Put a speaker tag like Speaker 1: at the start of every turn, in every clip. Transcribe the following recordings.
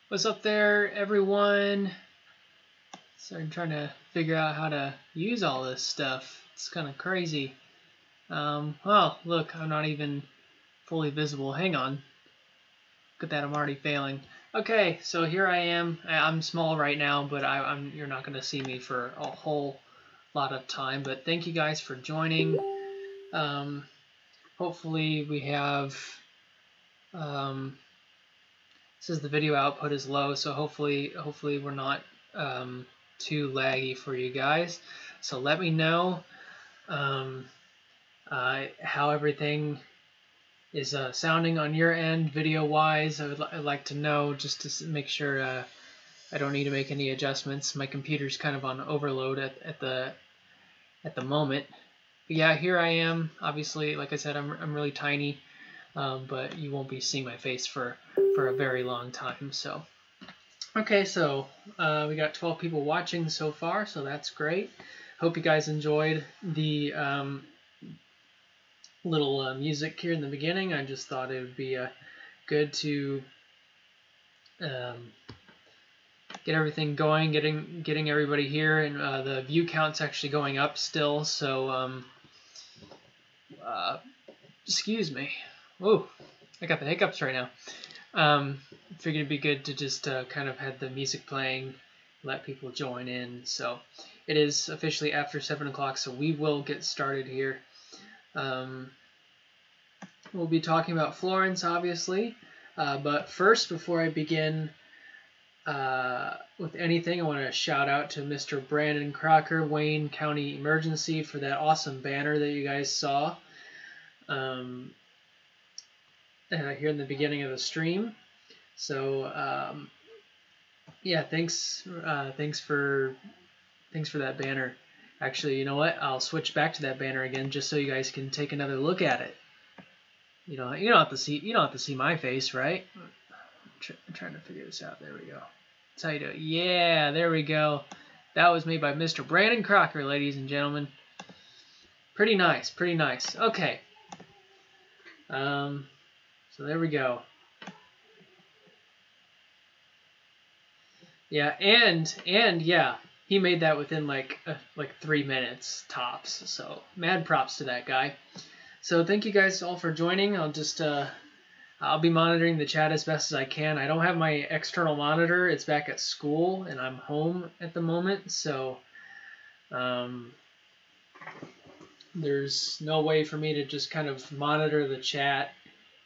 Speaker 1: What's up there, everyone? So I'm trying to figure out how to use all this stuff. It's kind of crazy. Well, look, I'm not even fully visible. Hang on. Look at that, I'm already failing. Okay, so here I am. I'm small right now, but you're not going to see me for a whole lot of time. But thank you guys for joining. Hopefully we have... says the video output is low, so hopefully we're not too laggy for you guys. So let me know how everything is sounding on your end video wise. I'd like to know, just to make sure I don't need to make any adjustments. My computer's kind of on overload at the moment. But yeah, here I am. Obviously, like I said, I'm really tiny, but you won't be seeing my face for a very long time. So okay, so we got 12 people watching so far, so that's great. Hope you guys enjoyed the little music here in the beginning. I just thought it would be good to get everything going, getting everybody here, and the view count's actually going up still. So excuse me. Whoa, I got the hiccups right now. Figured it'd be good to just kind of have the music playing, let people join in. So it is officially after 7 o'clock, so we will get started here. We'll be talking about Florence, obviously, but first, before I begin with anything, I want to shout out to Mr. Brandon Crocker, Wayne County Emergency, for that awesome banner that you guys saw here in the beginning of the stream. So yeah, thanks for that banner. Actually, you know what? I'll switch back to that banner again just so you guys can take another look at it. You don't have to see my face, right? I'm trying to figure this out. There we go. That's how you do it. Yeah, there we go. That was made by Mr. Brandon Crocker, ladies and gentlemen. Pretty nice, pretty nice. Okay. So there we go. Yeah, and yeah, he made that within like 3 minutes tops. So mad props to that guy. So thank you guys all for joining. I'll just I'll be monitoring the chat as best as I can. I don't have my external monitor. It's back at school, and I'm home at the moment. So there's no way for me to just kind of monitor the chat.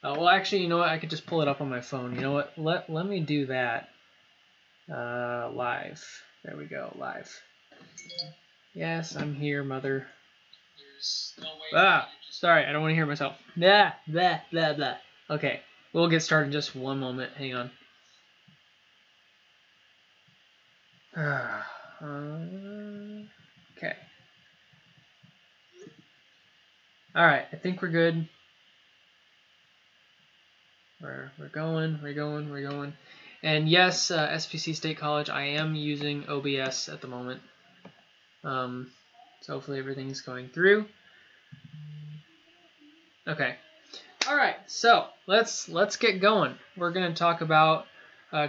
Speaker 1: Well, actually, you know what? I could just pull it up on my phone. You know what? Let me do that. Live. There we go. Live. Yes, I'm here, mother. There's no way. Sorry, I don't want to hear myself. Blah, blah, blah, blah. Okay, we'll get started in just one moment. Hang on. Okay. All right, I think we're good. We're going. And yes, SPC State College, I am using OBS at the moment. So hopefully everything's going through. Okay. All right, so let's get going. We're going to talk about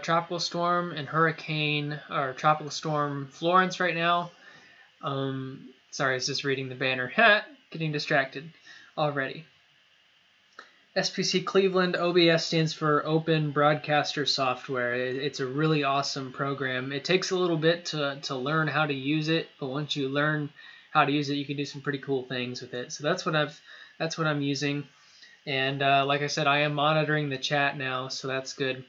Speaker 1: Tropical Storm and Hurricane, or Tropical Storm Florence right now. Sorry, I was just reading the banner. Getting distracted already. SPC Cleveland, OBS stands for Open Broadcaster Software. It's a really awesome program. It takes a little bit to learn how to use it, but once you learn how to use it, you can do some pretty cool things with it. So that's what I'm using. And like I said, I am monitoring the chat now, so that's good.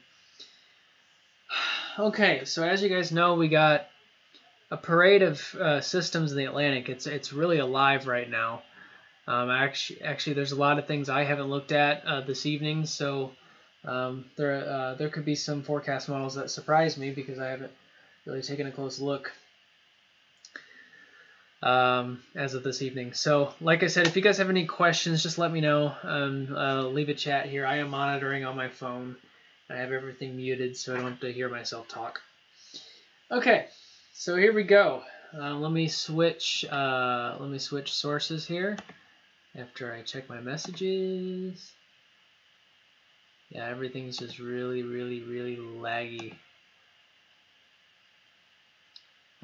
Speaker 1: Okay, so as you guys know, we got a parade of systems in the Atlantic. It's really alive right now. Actually, there's a lot of things I haven't looked at this evening, so there could be some forecast models that surprise me because I haven't really taken a close look as of this evening. So, like I said, if you guys have any questions, just let me know. Leave a chat here. I am monitoring on my phone. I have everything muted, so I don't have to hear myself talk. Okay, so here we go. Let me switch sources here. After I check my messages. Yeah, everything's just really laggy.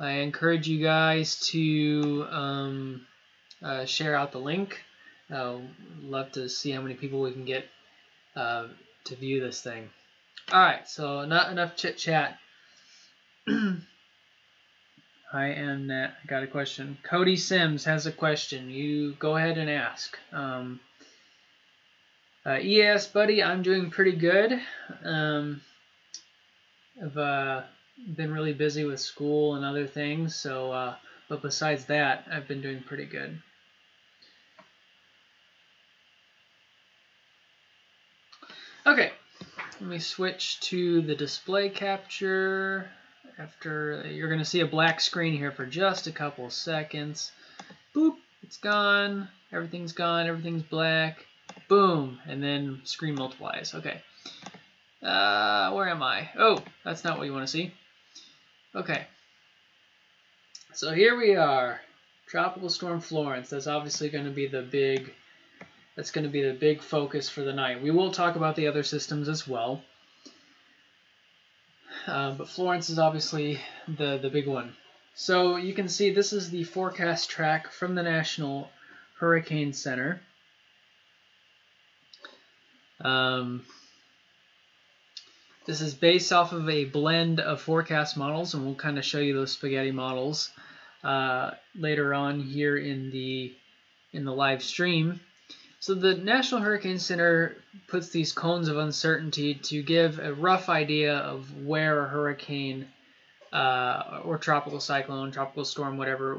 Speaker 1: I encourage you guys to share out the link. Love to see how many people we can get to view this thing. All right, so not enough chit chat. I got a question. Cody Sims has a question. You go ahead and ask. EAS buddy, I'm doing pretty good. I've been really busy with school and other things, so but besides that, I've been doing pretty good. Okay, let me switch to the display capture. After you're going to see a black screen here for just a couple of seconds. Boop, it's gone. Everything's gone. Everything's black. Boom, and then screen multiplies. Okay. Where am I? Oh, that's not what you want to see. Okay. So here we are. Tropical Storm Florence. That's obviously going to be the big. That's going to be the big focus for the night. We will talk about the other systems as well. But Florence is obviously the big one. So you can see this is the forecast track from the National Hurricane Center. This is based off of a blend of forecast models, and we'll kind of show you those spaghetti models later on here in the live stream. So the National Hurricane Center puts these cones of uncertainty to give a rough idea of where a hurricane or tropical cyclone, tropical storm, whatever,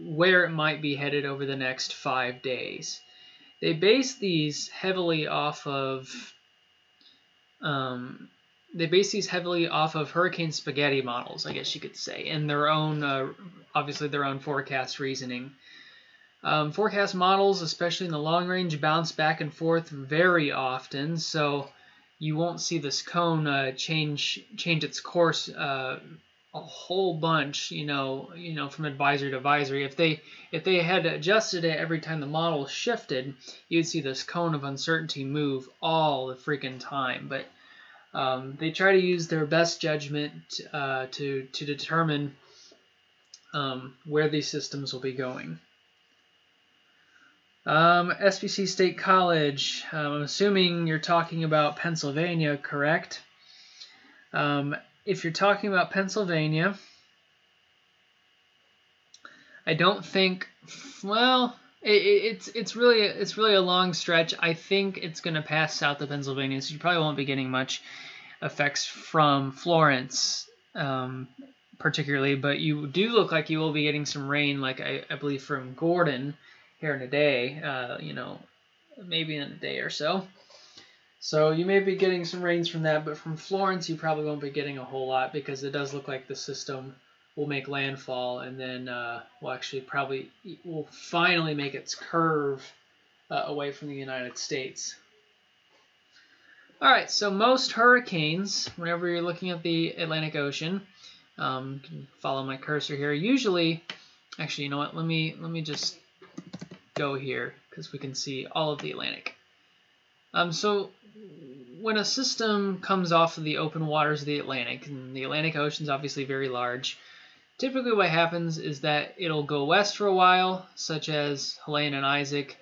Speaker 1: where it might be headed over the next 5 days. They base these heavily off of hurricane spaghetti models, I guess you could say, and their own, obviously their own forecast reasoning. Forecast models, especially in the long range, bounce back and forth very often, so you won't see this cone change its course a whole bunch, from advisory to advisory. If they had adjusted it every time the model shifted, you'd see this cone of uncertainty move all the freaking time. But they try to use their best judgment to determine where these systems will be going. SBC State College, I'm assuming you're talking about Pennsylvania, correct? If you're talking about Pennsylvania, I don't think, well, it's really a long stretch. I think it's going to pass south of Pennsylvania, so you probably won't be getting much effects from Florence, particularly, but you do look like you will be getting some rain, like I believe from Gordon here in a day, maybe in a day or so. So you may be getting some rains from that, but from Florence you probably won't be getting a whole lot because it does look like the system will make landfall and then will finally make its curve away from the United States. All right, so most hurricanes, whenever you're looking at the Atlantic Ocean, you can follow my cursor here. Usually, actually, you know what? Let me just go here because we can see all of the Atlantic. So when a system comes off of the open waters of the Atlantic, and the Atlantic Ocean is obviously very large, typically what happens is that it'll go west for a while, such as Helene and Isaac.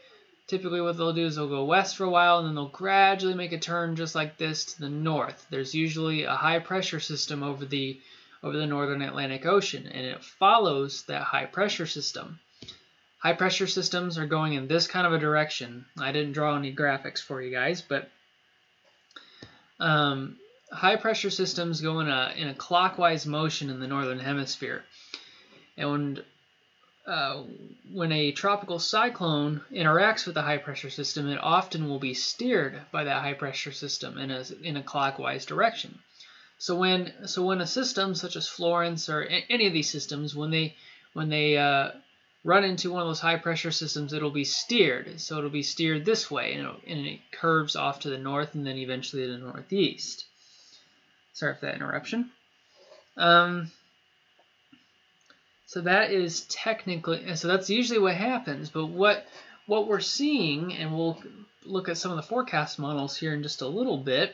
Speaker 1: Typically what they'll do is they'll go west for a while, and then they'll gradually make a turn just like this to the north. There's usually a high pressure system over the northern Atlantic Ocean, and it follows that high pressure system. High pressure systems are going in this kind of a direction. I didn't draw any graphics for you guys, but high pressure systems go in a clockwise motion in the northern hemisphere. And when a tropical cyclone interacts with a high pressure system, it often will be steered by that high pressure system in a clockwise direction. So when a system such as Florence or any of these systems, when they run into one of those high pressure systems, it'll be steered. So it'll be steered this way, and it curves off to the north and then eventually to the northeast. Sorry for that interruption. So that is technically, so that's usually what happens. But what we're seeing, and we'll look at some of the forecast models here in just a little bit.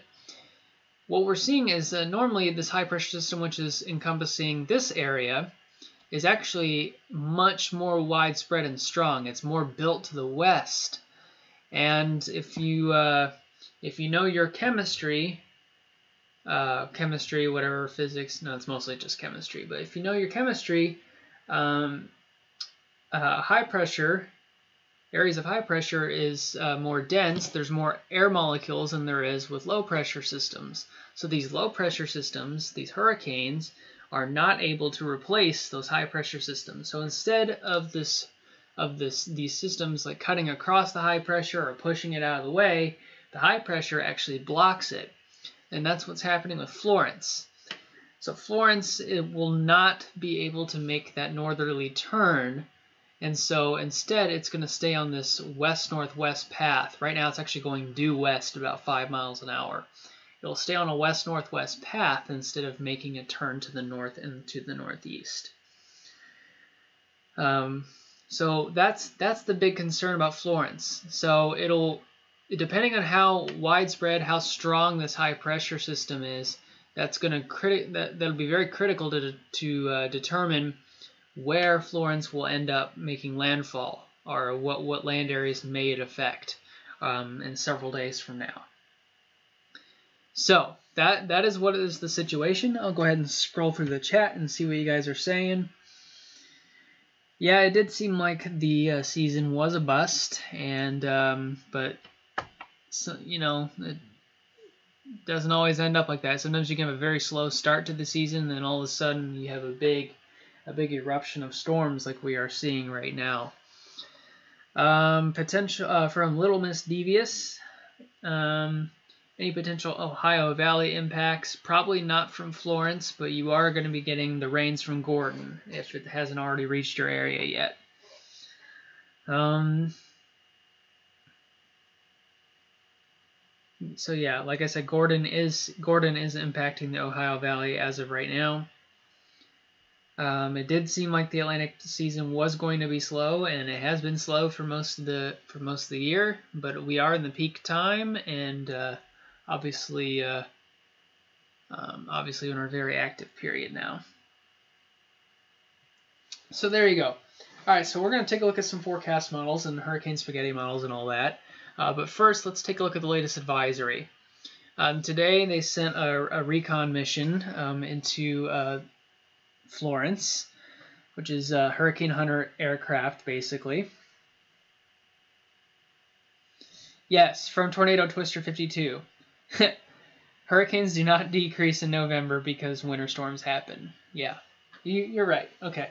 Speaker 1: What we're seeing is normally this high pressure system, which is encompassing this area, is actually much more widespread and strong. It's more built to the west. And if you know your chemistry, whatever, physics, no, it's mostly just chemistry, but if you know your chemistry, high pressure, areas of high pressure is more dense. There's more air molecules than there is with low pressure systems. So these low pressure systems, these hurricanes, are not able to replace those high pressure systems. So instead of these systems like cutting across the high pressure or pushing it out of the way, the high pressure actually blocks it. And that's what's happening with Florence. So Florence, it will not be able to make that northerly turn. And so instead, it's going to stay on this west-northwest path. Right now, it's actually going due west about 5 miles an hour. It'll stay on a west-northwest path instead of making a turn to the north and to the northeast. So that's the big concern about Florence. So depending on how widespread, how strong this high-pressure system is, that'll be very critical to determine where Florence will end up making landfall, or what land areas may it affect in several days from now. So that is what is the situation. I'll go ahead and scroll through the chat and see what you guys are saying. Yeah, it did seem like the season was a bust, and but so, you know, it doesn't always end up like that. Sometimes you can have a very slow start to the season, and then all of a sudden you have a big eruption of storms like we are seeing right now. Potential from Little Miss Devious. Any potential Ohio Valley impacts? Probably not from Florence, but you are going to be getting the rains from Gordon if it hasn't already reached your area yet. So yeah, like I said, Gordon is impacting the Ohio Valley as of right now. It did seem like the Atlantic season was going to be slow, and it has been slow for most of the year. But we are in the peak time, and obviously in our very active period now. So there you go. All right, so we're going to take a look at some forecast models and hurricane spaghetti models and all that. But first, let's take a look at the latest advisory. Today, they sent a recon mission into Florence, which is a Hurricane Hunter aircraft, basically. Yes, from Tornado Twister 52. Hurricanes do not decrease in November because winter storms happen. Yeah, you're right. Okay.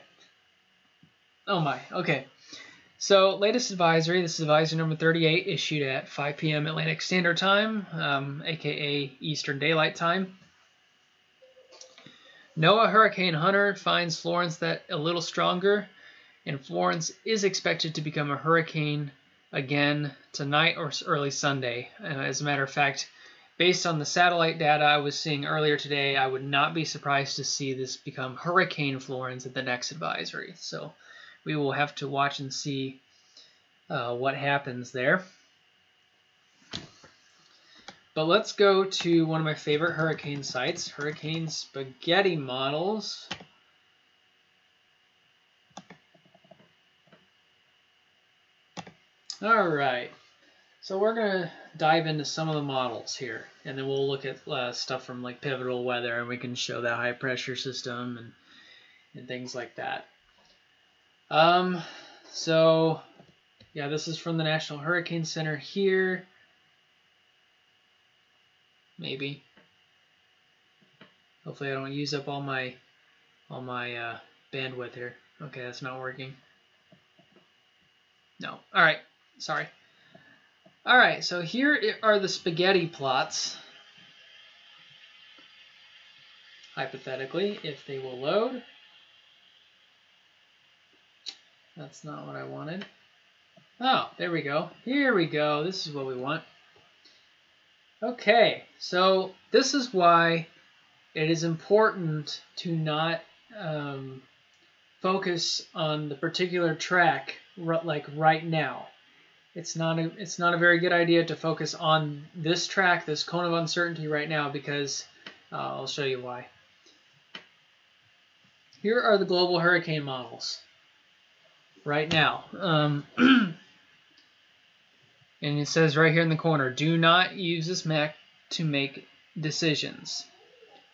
Speaker 1: Oh my, okay. So, latest advisory, this is advisory number 38, issued at 5 p.m. Atlantic Standard Time, aka Eastern Daylight Time. NOAA Hurricane Hunter finds Florence that a little stronger, and Florence is expected to become a hurricane again tonight or early Sunday. As a matter of fact, based on the satellite data I was seeing earlier today, I would not be surprised to see this become Hurricane Florence at the next advisory. So we will have to watch and see what happens there. But let's go to one of my favorite hurricane sites, Hurricane Spaghetti Models. All right, so we're going to dive into some of the models here, and then we'll look at stuff from like pivotal weather, and we can show that high pressure system and things like that. So yeah, this is from the National Hurricane Center here. Maybe. Hopefully I don't use up all my bandwidth here. Okay, that's not working. No. All right. Sorry. All right. So here are the spaghetti plots. Hypothetically, if they will load. That's not what I wanted. Oh, there we go. Here we go. This is what we want. Okay, so this is why it is important to not focus on the particular track like right now. It's not a very good idea to focus on this track, this cone of uncertainty right now, because I'll show you why. here are the global hurricane models right now. And it says right here in the corner, do not use this mech to make decisions.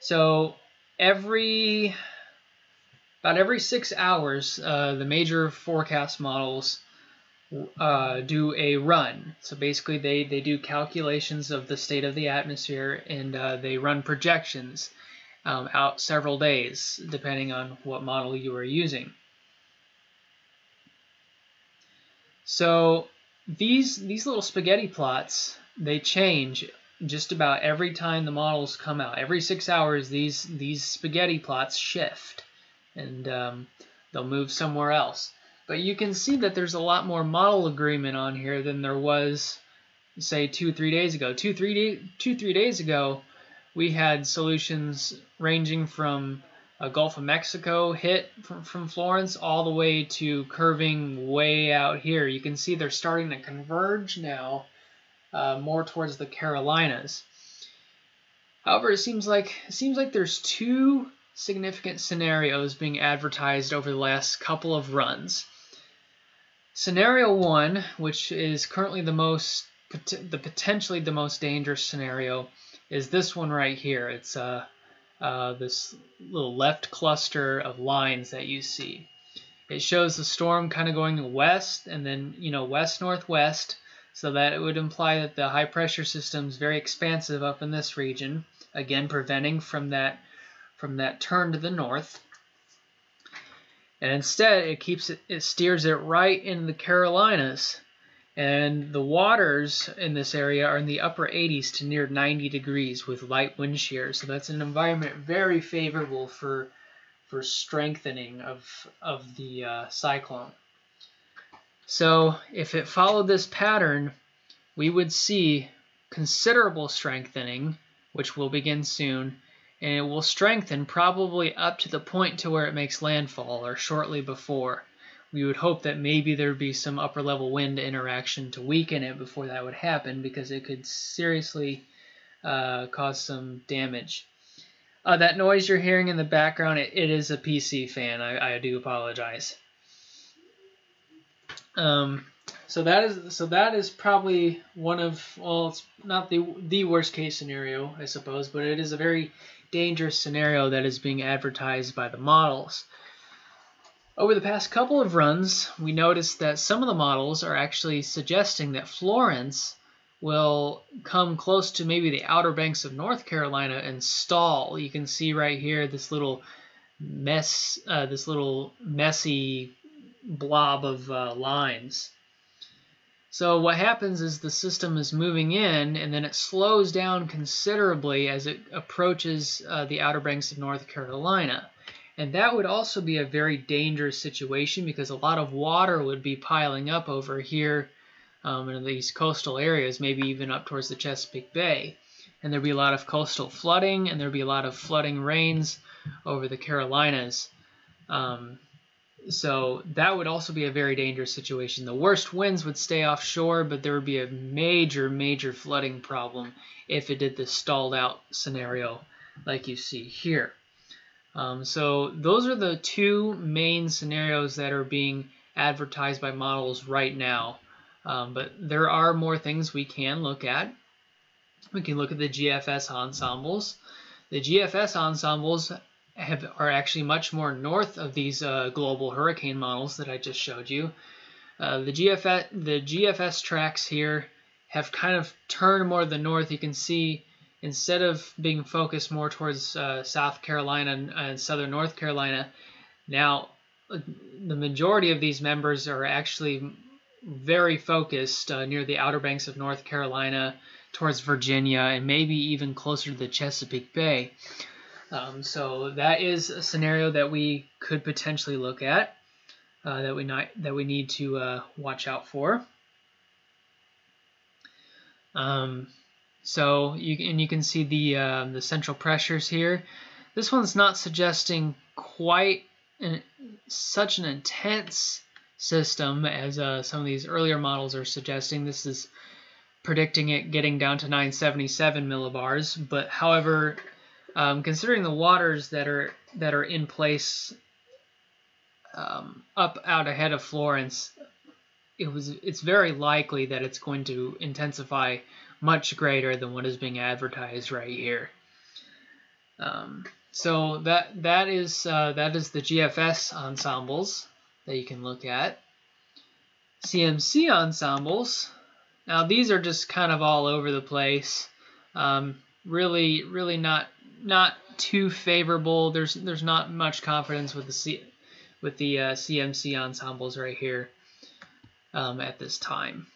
Speaker 1: So about every 6 hours, the major forecast models do a run. So basically they do calculations of the state of the atmosphere, and they run projections out several days, depending on what model you are using. So these little spaghetti plots, they change just about every time the models come out. Every 6 hours, these spaghetti plots shift, and they'll move somewhere else. But you can see that there's a lot more model agreement on here than there was, say, 2-3 days ago. 2-3 days ago, we had solutions ranging from a Gulf of Mexico hit from Florence all the way to curving way out here. You can see they're starting to converge now more towards the Carolinas. However, it seems like there's two significant scenarios being advertised over the last couple of runs. Scenario 1, which is currently potentially the most dangerous scenario, is this one right here. It's this little left cluster of lines that you see. It shows the storm kind of going west and then, west-northwest, so that it would imply that the high pressure system is very expansive up in this region, again preventing from that turn to the north. And instead, it steers it right into the Carolinas, and the waters in this area are in the upper 80s to near 90 degrees with light wind shear. So that's an environment very favorable for strengthening of the cyclone. So if it followed this pattern, we would see considerable strengthening, which will begin soon, and it will strengthen probably up to the point to where it makes landfall or shortly before. We would hope that maybe there would be some upper level wind interaction to weaken it before that would happen, because it could seriously cause some damage. That noise you're hearing in the background, it is a PC fan. I do apologize. So that is probably one of, well, it's not the worst case scenario, I suppose, but it is a very dangerous scenario that is being advertised by the models. Over the past couple of runs, we noticed that some of the models are actually suggesting that Florence will come close to maybe the Outer Banks of North Carolina and stall. You can see right here this little messy blob of lines. So what happens is the system is moving in, and then it slows down considerably as it approaches the Outer Banks of North Carolina. And that would also be a very dangerous situation, because a lot of water would be piling up over here in these coastal areas, maybe even up towards the Chesapeake Bay. And there'd be a lot of coastal flooding, and there'd be a lot of flooding rains over the Carolinas. So that would also be a very dangerous situation. The worst winds would stay offshore, but there would be a major flooding problem if it did the stalled out scenario like you see here. So those are the two main scenarios that are being advertised by models right now. But there are more things we can look at. We can look at the GFS ensembles. The GFS ensembles are actually much more north of these global hurricane models that I just showed you. The GFS tracks here have kind of turned more to the north. You can see, instead of being focused more towards South Carolina and southern North Carolina, now the majority of these members are actually very focused near the Outer Banks of North Carolina, towards Virginia, and maybe even closer to the Chesapeake Bay. So that is a scenario that we could potentially look at, that we need to watch out for. So you can see the central pressures here. This one's not suggesting quite such an intense system as some of these earlier models are suggesting. This is predicting it getting down to 977 millibars, but however, considering the waters that are in place up out ahead of Florence, it's very likely that it's going to intensify much greater than what is being advertised right here. So that is the GFS ensembles that you can look at. CMC ensembles. Now these are just kind of all over the place. Really not too favorable. There's not much confidence with the CMC ensembles right here at this time.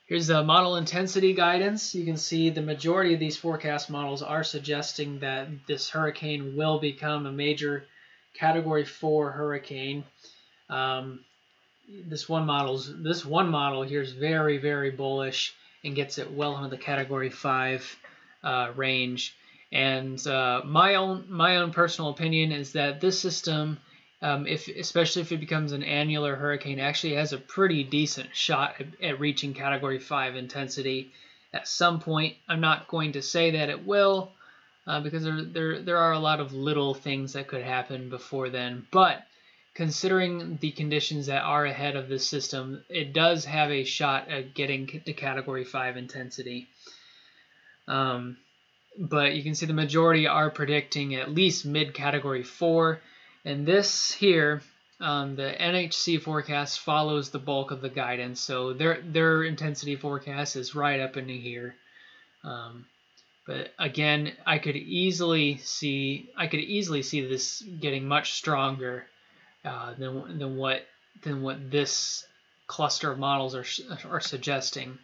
Speaker 1: Here's the model intensity guidance. You can see the majority of these forecast models are suggesting that this hurricane will become a major Category 4 hurricane. This one model here is very, very bullish and gets it well into the Category 5 range. And my own personal opinion is that this system, especially if it becomes an annular hurricane, actually has a pretty decent shot at reaching Category 5 intensity at some point. I'm not going to say that it will, because there are a lot of little things that could happen before then. But considering the conditions that are ahead of this system, it does have a shot at getting to Category 5 intensity. But you can see the majority are predicting at least mid-Category 4. And this here, the NHC forecast follows the bulk of the guidance, so their intensity forecast is right up into here. But again, I could easily see this getting much stronger than what this cluster of models are suggesting,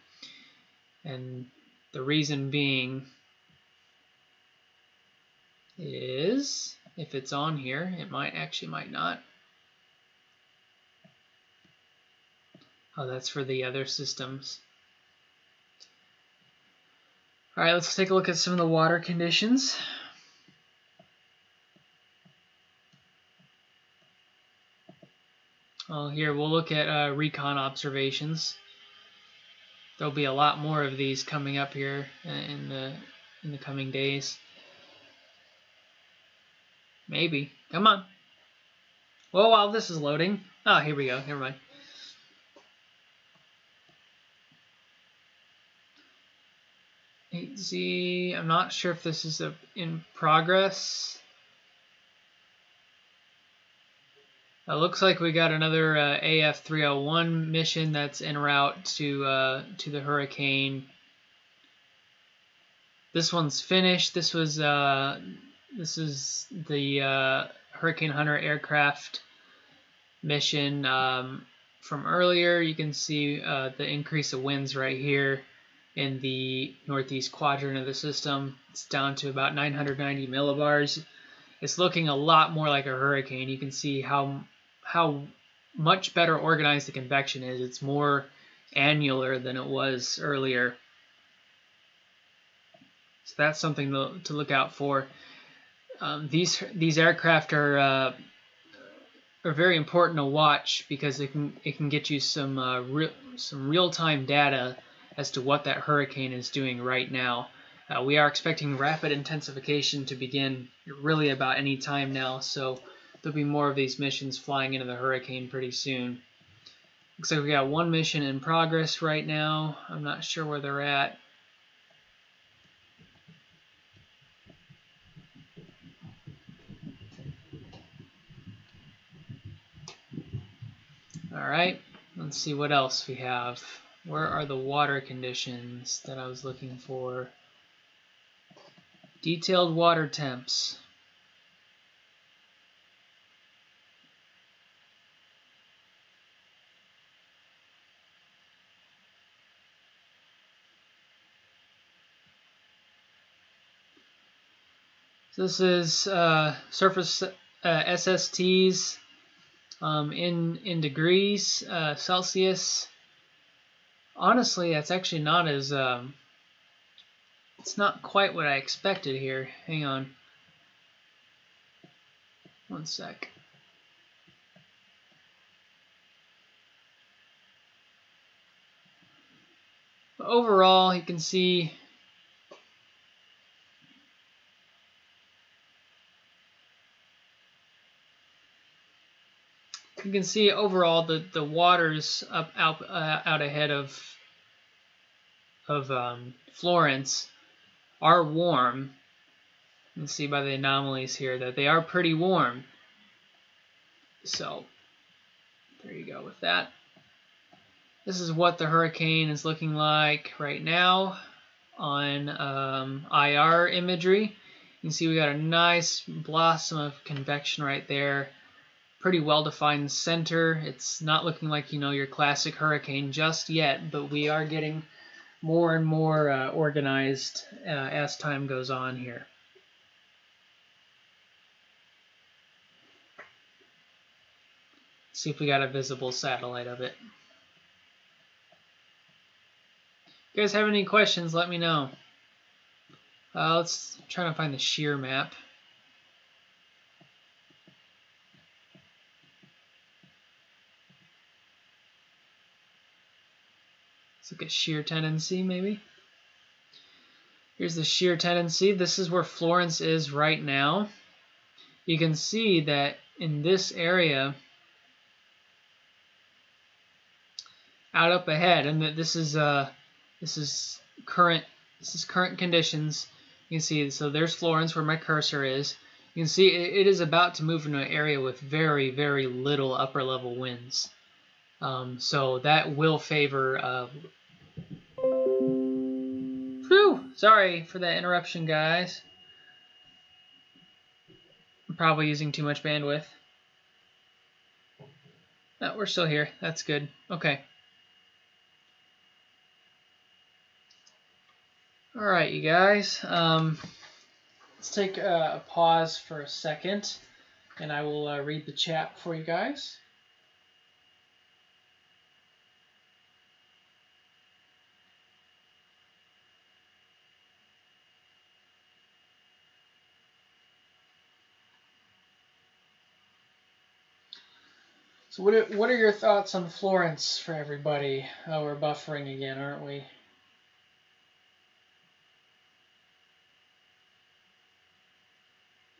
Speaker 1: and the reason being is, if it's on here, it might not. Oh, that's for the other systems. All right, let's take a look at some of the water conditions. Oh, here we'll look at recon observations. There'll be a lot more of these coming up here in the coming days. Maybe. Come on. Well, while this is loading. Oh, here we go. Never mind. I'm not sure if this is in progress. It looks like we got another AF301 mission that's en route to the hurricane. This one's finished. This is the Hurricane Hunter aircraft mission from earlier. You can see the increase of winds right here in the northeast quadrant of the system. It's down to about 990 millibars. It's looking a lot more like a hurricane. You can see how much better organized the convection is. It's more annular than it was earlier. So that's something to look out for. These aircraft are very important to watch because it can get you some real-time data as to what that hurricane is doing right now. We are expecting rapid intensification to begin really about any time now, so there'll be more of these missions flying into the hurricane pretty soon. Looks like we got one mission in progress right now. I'm not sure where they're at. Alright, let's see what else we have. Where are the water conditions that I was looking for? Detailed water temps. So this is surface SSTs in degrees Celsius. Honestly, that's actually not as it's not quite what I expected here. Hang on. One sec. But overall, you can see you can see overall the waters out ahead of Florence are warm. You can see by the anomalies here that they are pretty warm. So there you go with that. This is what the hurricane is looking like right now on IR imagery. You can see we got a nice blossom of convection right there. Pretty well-defined center. It's not looking like, you know, your classic hurricane just yet, but we are getting more and more organized as time goes on here. See if we got a visible satellite of it. If you guys have any questions, let me know. Let's try to find the shear map. Let's look at shear tendency, maybe. Here's the shear tendency. This is where Florence is right now. You can see that in this area, out up ahead, and that this is current conditions. You can see, so there's Florence where my cursor is. You can see it is about to move into an area with very, very little upper level winds. So that will favor. Whew! Sorry for that interruption, guys. I'm probably using too much bandwidth. No, we're still here. That's good. Okay. All right, you guys. Let's take a pause for a second, and I will read the chat for you guys. So what are your thoughts on Florence for everybody? Oh, we're buffering again, aren't we?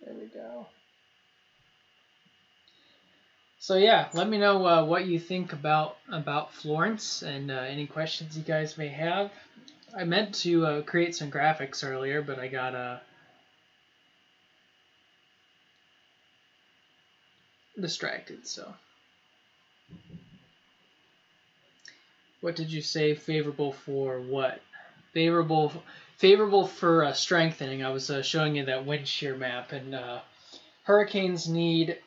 Speaker 1: There we go. So yeah, let me know what you think about Florence and any questions you guys may have. I meant to create some graphics earlier, but I got distracted. So, what did you say? Favorable for what? Favorable for strengthening. I was showing you that wind shear map, and hurricanes need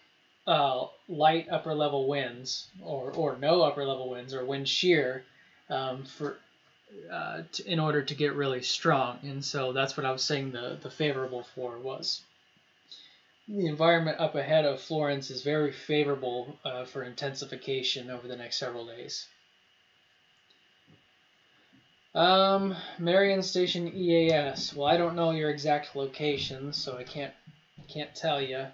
Speaker 1: light upper level winds or no upper level winds or wind shear in order to get really strong. And so that's what I was saying the favorable for was. The environment up ahead of Florence is very favorable for intensification over the next several days. Marion Station EAS. Well, I don't know your exact location, so I can't tell you.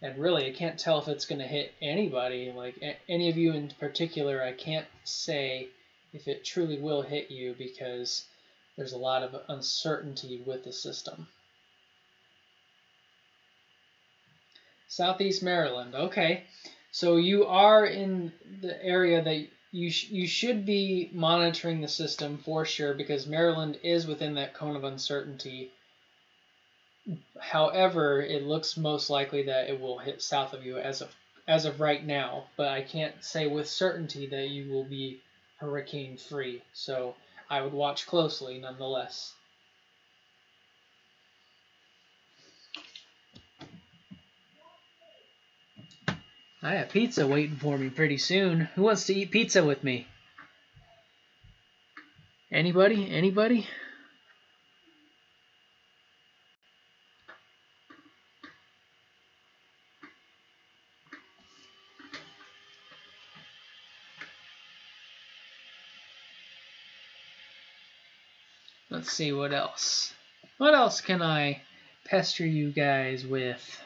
Speaker 1: And really, I can't tell if it's going to hit anybody, like any of you in particular. I can't say if it truly will hit you because there's a lot of uncertainty with the system. Southeast Maryland. Okay, so you are in the area that you should be monitoring the system for sure because Maryland is within that cone of uncertainty. However, it looks most likely that it will hit south of you as of right now, but I can't say with certainty that you will be hurricane free. So I would watch closely nonetheless. I have pizza waiting for me pretty soon. Who wants to eat pizza with me? Anybody? Anybody? Let's see what else. What else can I pester you guys with?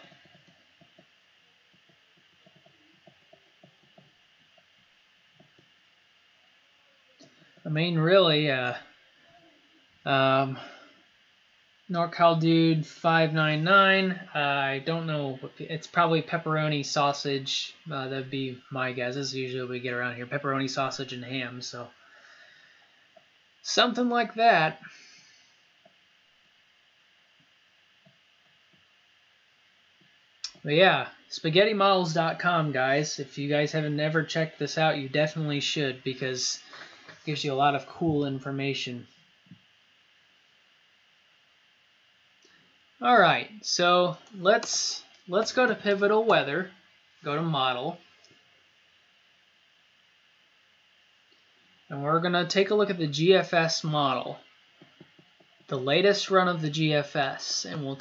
Speaker 1: I mean, really, NorCal Dude 599. I don't know. It's probably pepperoni sausage. That'd be my guess. This is usually what we get around here. Pepperoni sausage and ham. So something like that. But yeah, spaghettimodels.com, guys. If you guys haven't ever checked this out, you definitely should, because it gives you a lot of cool information. All right, so let's go to Pivotal Weather. Go to Model. And we're going to take a look at the GFS model. The latest run of the GFS, and we'll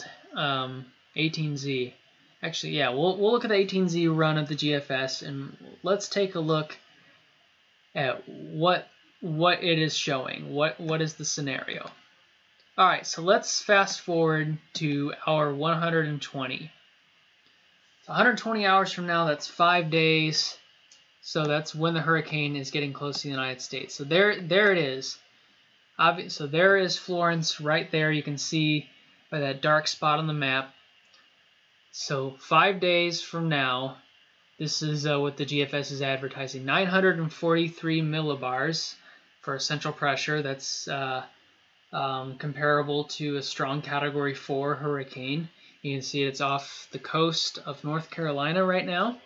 Speaker 1: 18Z. Actually, yeah, we'll look at the 18Z run of the GFS, and let's take a look at what it is showing. What is the scenario? All right, so let's fast forward to hour 120. So 120 hours from now, that's 5 days. So that's when the hurricane is getting close to the United States. So there it is. So there is Florence right there. You can see by that dark spot on the map. So 5 days from now, this is what the GFS is advertising. 943 millibars for central pressure. That's comparable to a strong Category 4 hurricane. You can see it's off the coast of North Carolina right now.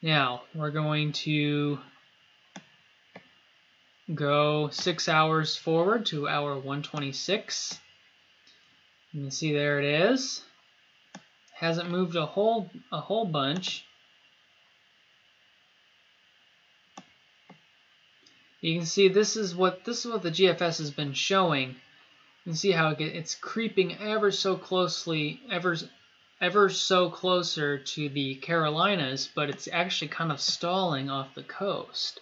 Speaker 1: Now, we're going to go 6 hours forward to hour 126. You can see there it is. Hasn't moved a whole bunch. You can see this is what the GFS has been showing. You can see how it's creeping ever so closely, ever so closer to the Carolinas, but it's actually kind of stalling off the coast.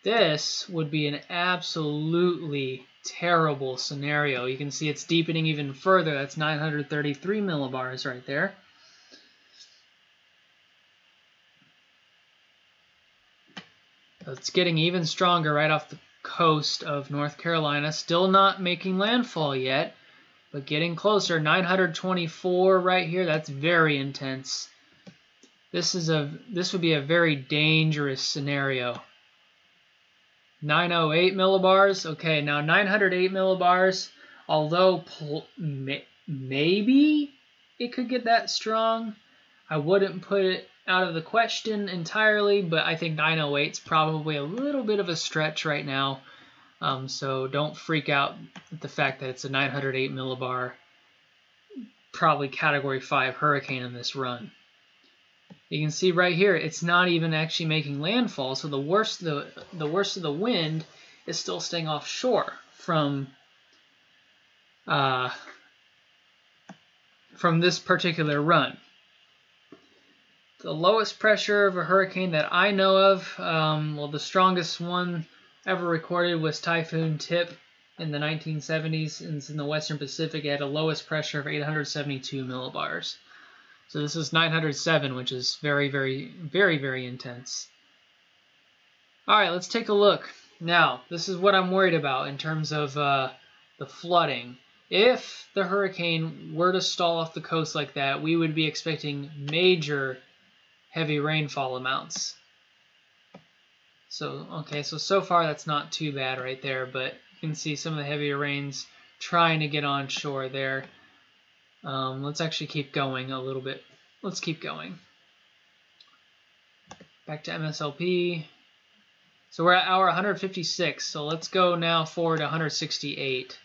Speaker 1: This would be an absolutely terrible scenario. You can see it's deepening even further. That's 933 millibars right there. It's getting even stronger right off the coast of North Carolina. Still not making landfall yet, but getting closer. 924 right here. That's very intense. This would be a very dangerous scenario. 908 millibars. Okay, now 908 millibars. Although maybe it could get that strong, I wouldn't put it out of the question entirely, but I think 908 is probably a little bit of a stretch right now. So don't freak out at the fact that it's a 908 millibar, probably Category 5 hurricane in this run. You can see right here, it's not even actually making landfall. So the worst of the wind is still staying offshore from this particular run. The lowest pressure of a hurricane that I know of, well, the strongest one ever recorded was Typhoon Tip in the 1970s, and it's in the Western Pacific. It had a lowest pressure of 872 millibars. So this is 907, which is very, very, very, very intense. All right, let's take a look. Now, this is what I'm worried about in terms of the flooding. If the hurricane were to stall off the coast like that, we would be expecting major heavy rainfall amounts. So, okay, so far that's not too bad right there, but you can see some of the heavier rains trying to get on shore there. Let's actually keep going a little bit. Let's keep going. Back to MSLP. So we're at hour 156, so let's go now forward to 168.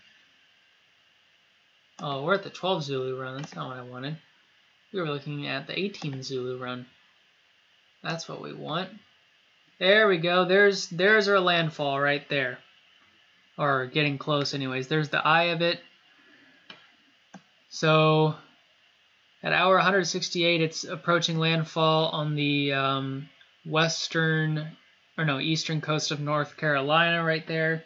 Speaker 1: Oh, we're at the 12 Zulu run. That's not what I wanted. We were looking at the 18 Zulu run. That's what we want. There we go. There's our landfall right there. Or getting close anyways. There's the eye of it. So at hour 168, it's approaching landfall on the eastern coast of North Carolina right there.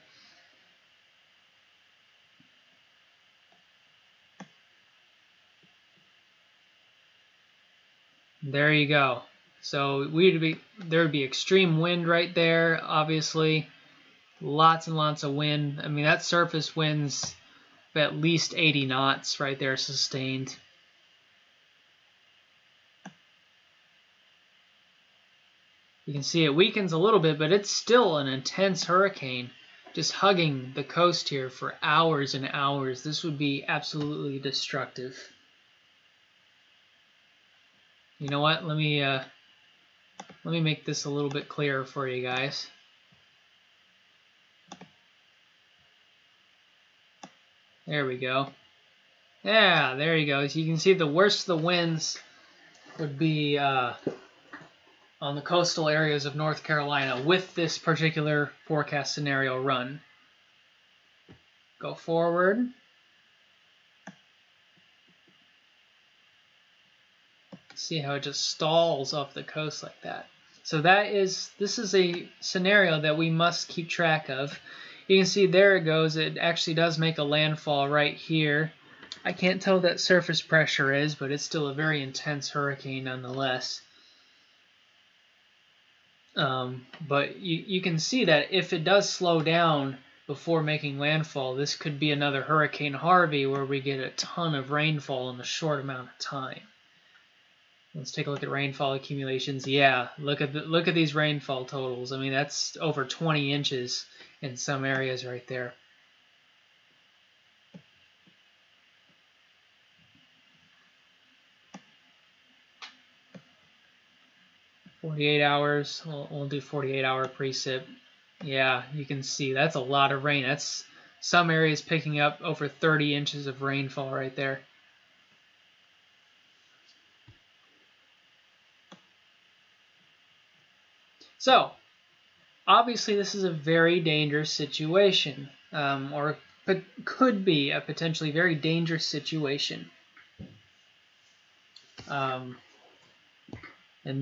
Speaker 1: There you go. So there would be extreme wind right there, obviously. Lots and lots of wind. I mean, that surface winds at least 80 knots right there sustained. You can see it weakens a little bit, but it's still an intense hurricane, just hugging the coast here for hours and hours. This would be absolutely destructive. You know what? Let me make this a little bit clearer for you guys. There we go. Yeah, there you go. So you can see the worst of the winds would be on the coastal areas of North Carolina with this particular forecast scenario run. Go forward. See how it just stalls off the coast like that. So this is a scenario that we must keep track of. You can see there it goes. It actually does make a landfall right here. I can't tell what that surface pressure is, but it's still a very intense hurricane nonetheless. But you can see that if it does slow down before making landfall, this could be another Hurricane Harvey where we get a ton of rainfall in a short amount of time. Let's take a look at rainfall accumulations. Yeah, look at these rainfall totals. I mean, that's over 20 inches in some areas right there. "48 hours, we'll do 48-hour precip." Yeah, you can see that's a lot of rain. That's some areas picking up over 30 inches of rainfall right there. So, obviously this is a very dangerous situation, or could be a potentially very dangerous situation. And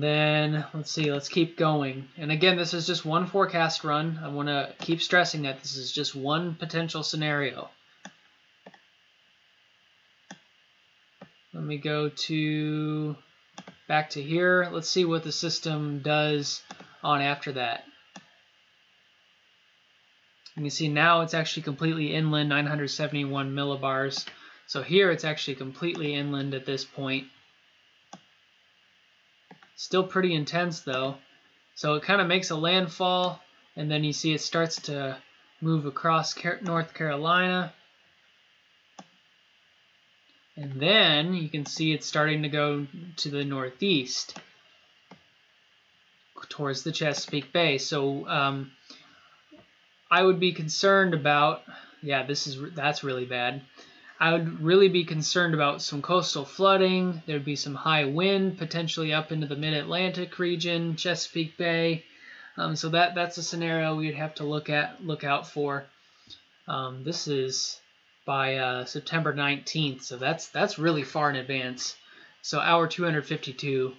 Speaker 1: then, let's see, let's keep going. And again, this is just one forecast run. I want to keep stressing that this is just one potential scenario. Let me go back to here. Let's see what the system does on after that. You can see now it's actually completely inland, 971 millibars. So here it's actually completely inland at this point. Still pretty intense though. So it kind of makes a landfall, and then you see it starts to move across North Carolina. And then you can see it's starting to go to the northeast towards the Chesapeake Bay. So I would be concerned about, yeah, that's really bad. I would really be concerned about some coastal flooding. There'd be some high wind, potentially up into the mid-Atlantic region, Chesapeake Bay. So that's a scenario we'd have to look out for. This is by September 19th, so that's really far in advance. So hour 252,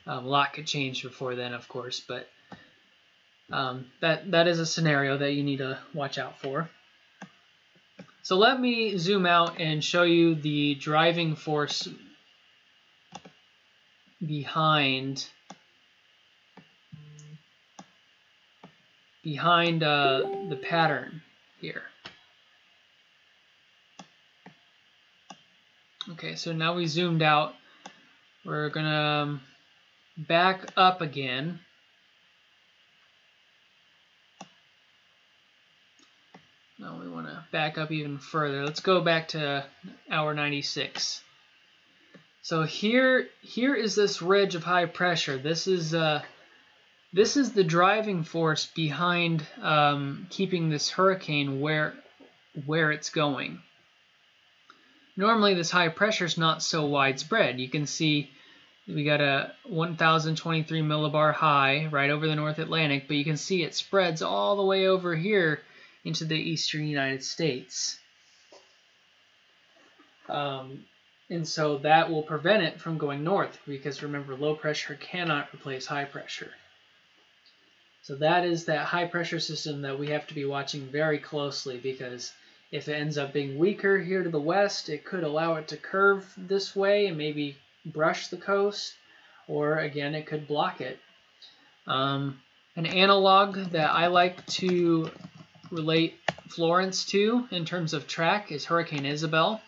Speaker 1: a lot could change before then, of course, but that is a scenario that you need to watch out for. So let me zoom out and show you the driving force behind the pattern here. Okay, so now we zoomed out. We're gonna back up again. Now we want to back up even further. Let's go back to hour 96. So here is this ridge of high pressure. This is the driving force behind keeping this hurricane where it's going. Normally this high pressure is not so widespread. You can see we got a 1,023 millibar high right over the North Atlantic, but you can see it spreads all the way over here into the eastern United States. And so that will prevent it from going north, because remember, low pressure cannot replace high pressure. So that is that high pressure system that we have to be watching very closely, because if it ends up being weaker here to the west, it could allow it to curve this way and maybe brush the coast, or again, it could block it. An analog that I like to relate Florence to in terms of track is Hurricane Isabel.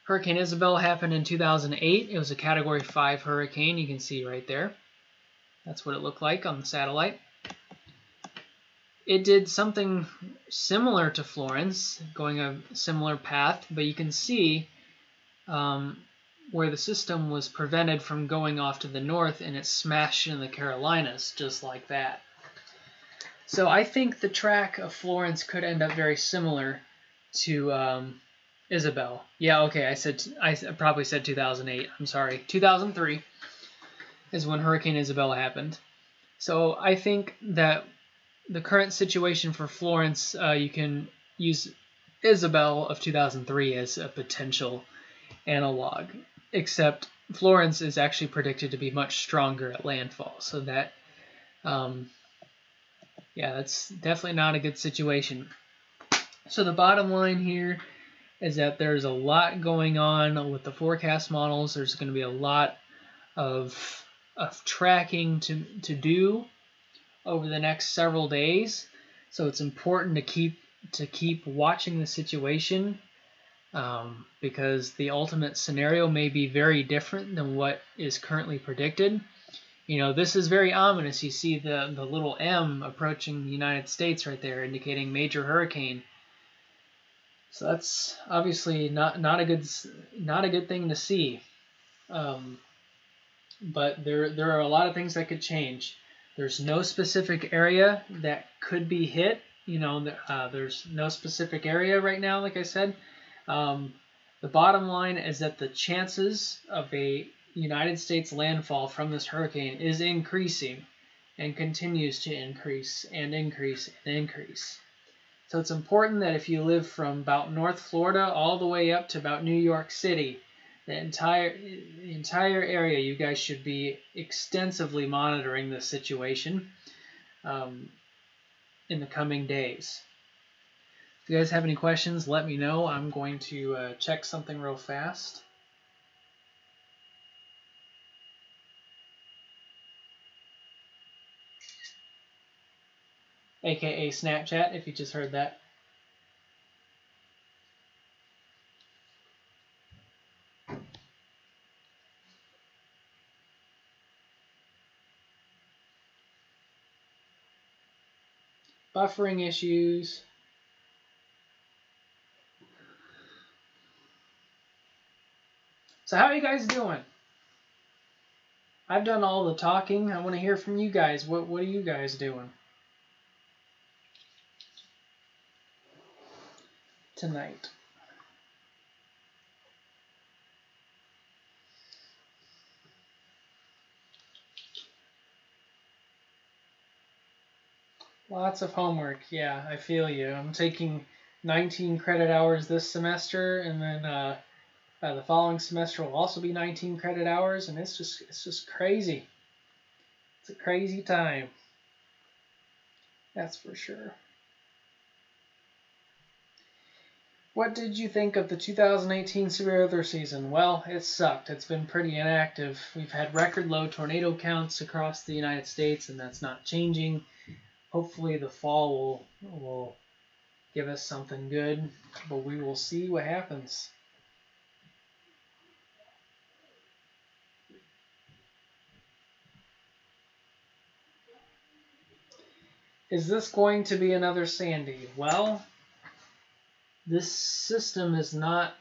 Speaker 1: Hurricane Isabel happened in 2008. It was a Category 5 hurricane. You can see right there. That's what it looked like on the satellite. It did something similar to Florence, going a similar path, but you can see where the system was prevented from going off to the north, and it smashed in the Carolinas just like that. So I think the track of Florence could end up very similar to Isabel. Yeah, okay, I probably said 2008. I'm sorry. 2003 is when Hurricane Isabel happened. So I think that the current situation for Florence, you can use Isabel of 2003 as a potential analog, except Florence is actually predicted to be much stronger at landfall. So that, yeah, that's definitely not a good situation. So the bottom line here is that there's a lot going on with the forecast models. There's going to be a lot of tracking to do over the next several days. So it's important to keep watching the situation because the ultimate scenario may be very different than what is currently predicted. You know, this is very ominous. You see the little M approaching the United States right there, indicating major hurricane. So that's obviously not a good thing to see. But there are a lot of things that could change. There's no specific area that could be hit. You know, there's no specific area right now, like I said. The bottom line is that the chances of a United States landfall from this hurricane is increasing and continues to increase and increase and increase. So it's important that if you live from about North Florida all the way up to about New York City, the entire area, you guys should be extensively monitoring this situation in the coming days. If you guys have any questions, let me know. I'm going to check something real fast. AKA Snapchat, if you just heard that. Buffering issues. So how are you guys doing? I've done all the talking. I want to hear from you guys. What are you guys doing tonight? Lots of homework. Yeah, I feel you. I'm taking 19 credit hours this semester, and then the following semester will also be 19 credit hours, and it's just crazy. It's a crazy time. That's for sure. What did you think of the 2018 severe weather season? Well, it sucked. It's been pretty inactive. We've had record low tornado counts across the United States, and that's not changing. Hopefully the fall will give us something good, but we will see what happens. Is this going to be another Sandy? Well, this system is not.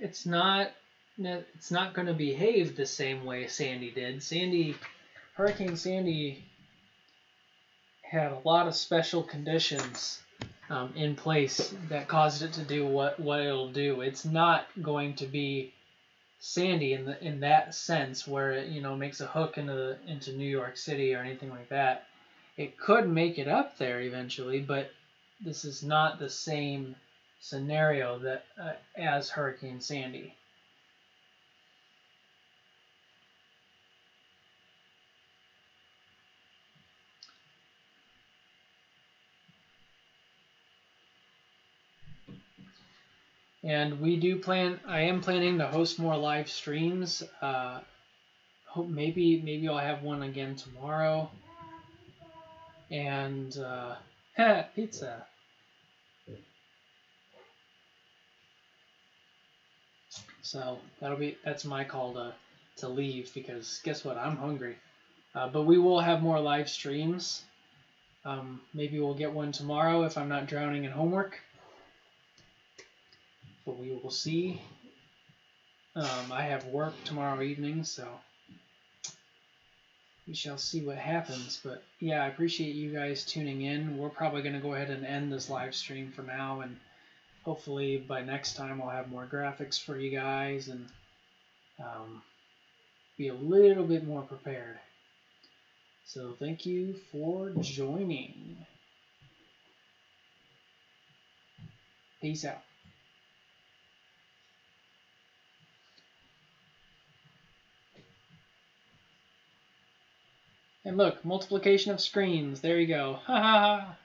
Speaker 1: It's not going to behave the same way Sandy did. Hurricane Sandy had a lot of special conditions in place that caused it to do what it'll do. It's not going to be Sandy in that sense where it makes a hook into New York City or anything like that. It could make it up there eventually, but this is not the same scenario that as Hurricane Sandy. And I am planning to host more live streams hope maybe I'll have one again tomorrow. And pizza. So that's my call to leave, because guess what? I'm hungry. But we will have more live streams. Maybe we'll get one tomorrow if I'm not drowning in homework. But we will see. I have work tomorrow evening, so we shall see what happens. But yeah, I appreciate you guys tuning in. We're probably going to go ahead and end this live stream for now, and hopefully by next time I'll have more graphics for you guys and be a little bit more prepared. So thank you for joining. Peace out. And look, multiplication of screens. There you go. Ha ha ha.